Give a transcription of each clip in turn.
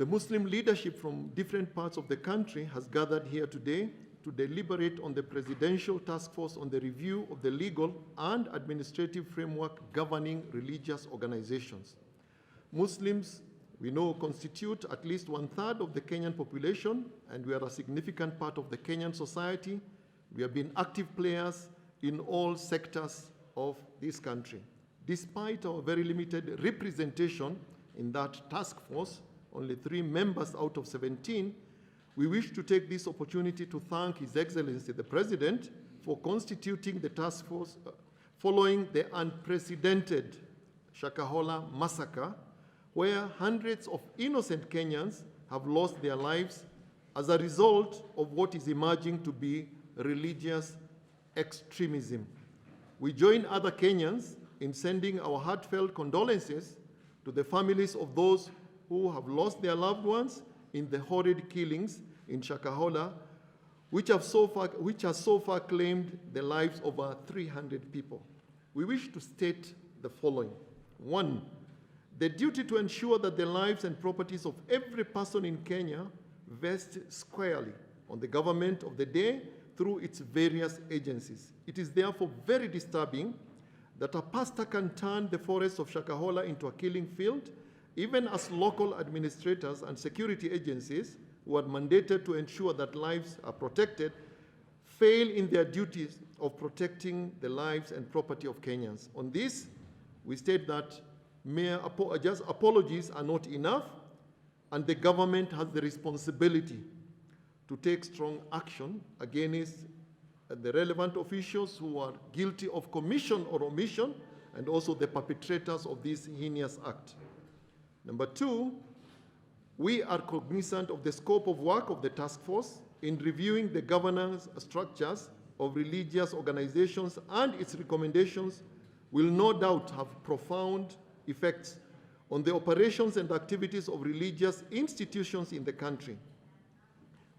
The Muslim leadership from different parts of the country has gathered here today to deliberate on the Presidential Task Force on the review of the legal and administrative framework governing religious organizations. Muslims, we know, constitute at least 1/3 of the Kenyan population, and we are a significant part of the Kenyan society. We have been active players in all sectors of this country. Despite our very limited representation in that task force, only 3 members out of 17, we wish to take this opportunity to thank His Excellency the President for constituting the task force following the unprecedented Shakahola massacre, where hundreds of innocent Kenyans have lost their lives as a result of what is emerging to be religious extremism. We join other Kenyans in sending our heartfelt condolences to the families of those who have lost their loved ones in the horrid killings in Shakahola, which has so far claimed the lives of over 300 people. We wish to state the following. 1, the duty to ensure that the lives and properties of every person in Kenya vest squarely on the government of the day through its various agencies. It is therefore very disturbing that a pastor can turn the forests of Shakahola into a killing field, even as local administrators and security agencies who are mandated to ensure that lives are protected fail in their duties of protecting the lives and property of Kenyans. On this, we state that just apologies are not enough, and the government has the responsibility to take strong action against the relevant officials who are guilty of commission or omission, and also the perpetrators of this heinous act. Number 2, we are cognizant of the scope of work of the task force in reviewing the governance structures of religious organizations, and its recommendations will no doubt have profound effects on the operations and activities of religious institutions in the country.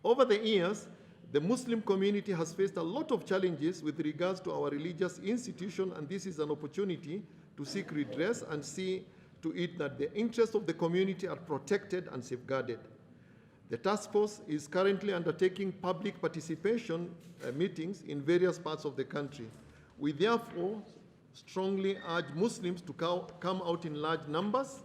Over the years, the Muslim community has faced a lot of challenges with regards to our religious institution, and this is an opportunity to seek redress and see to it that the interests of the community are protected and safeguarded. The task force is currently undertaking public participation meetings in various parts of the country. We therefore strongly urge Muslims to come out in large numbers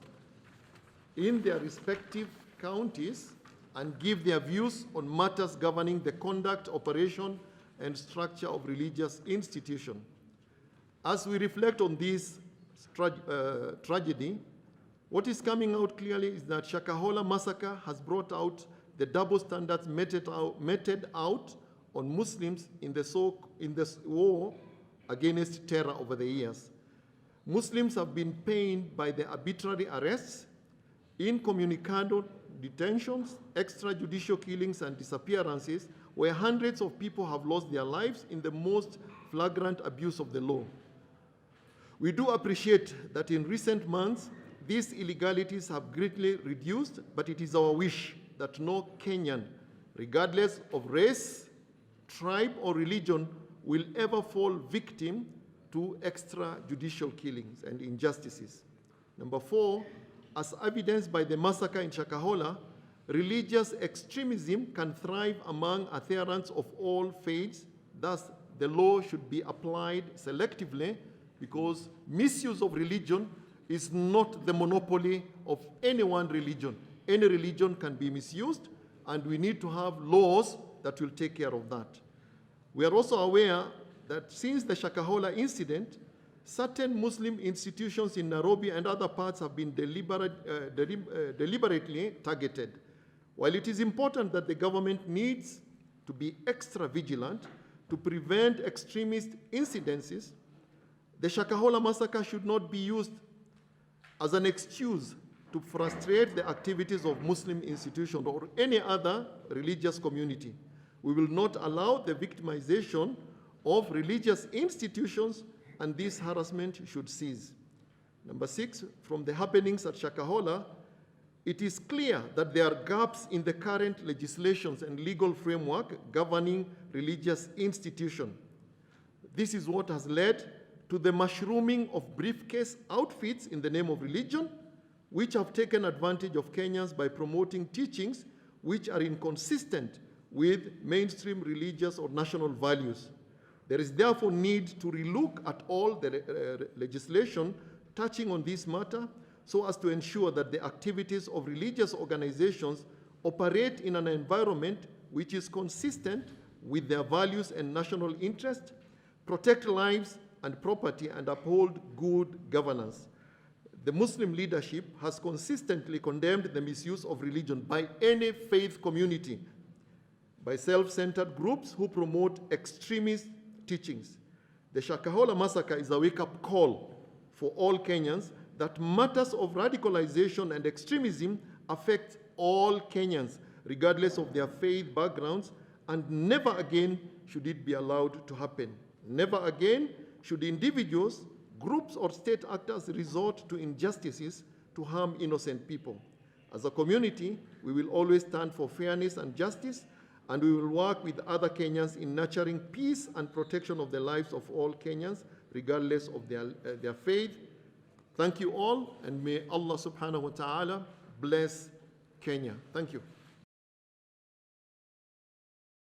in their respective counties and give their views on matters governing the conduct, operation, and structure of religious institutions. As we reflect on this tragedy, what is coming out clearly is that Shakahola massacre has brought out the double standards meted out on Muslims in this war against terror over the years. Muslims have been pained by the arbitrary arrests, incommunicado detentions, extrajudicial killings, and disappearances, where hundreds of people have lost their lives in the most flagrant abuse of the law. We do appreciate that in recent months, these illegalities have greatly reduced, but it is our wish that no Kenyan, regardless of race, tribe, or religion, will ever fall victim to extrajudicial killings and injustices. Number 4, as evidenced by the massacre in Shakahola, religious extremism can thrive among adherents of all faiths. Thus, the law should be applied selectively, because misuse of religion is not the monopoly of any one religion. Any religion can be misused, and we need to have laws that will take care of that. We are also aware that since the Shakahola incident, certain Muslim institutions in Nairobi and other parts have been deliberately targeted. While it is important that the government needs to be extra vigilant to prevent extremist incidences, the Shakahola massacre should not be used as an excuse to frustrate the activities of Muslim institutions or any other religious community. We will not allow the victimization of religious institutions, and this harassment should cease. Number 6, from the happenings at Shakahola, it is clear that there are gaps in the current legislations and legal framework governing religious institutions. This is what has led to the mushrooming of briefcase outfits in the name of religion, which have taken advantage of Kenyans by promoting teachings which are inconsistent with mainstream religious or national values. There is therefore need to relook at all the legislation touching on this matter so as to ensure that the activities of religious organizations operate in an environment which is consistent with their values and national interest, protect lives and property, and uphold good governance. The Muslim leadership has consistently condemned the misuse of religion by any faith community, by self-centered groups who promote extremist teachings. The Shakahola massacre is a wake-up call for all Kenyans that matters of radicalization and extremism affect all Kenyans, regardless of their faith backgrounds, and never again should it be allowed to happen. Never again should individuals, groups, or state actors resort to injustices to harm innocent people. As a community, we will always stand for fairness and justice, and we will work with other Kenyans in nurturing peace and protection of the lives of all Kenyans, regardless of their faith. Thank you all, and may Allah subhanahu wa ta'ala bless Kenya. Thank you.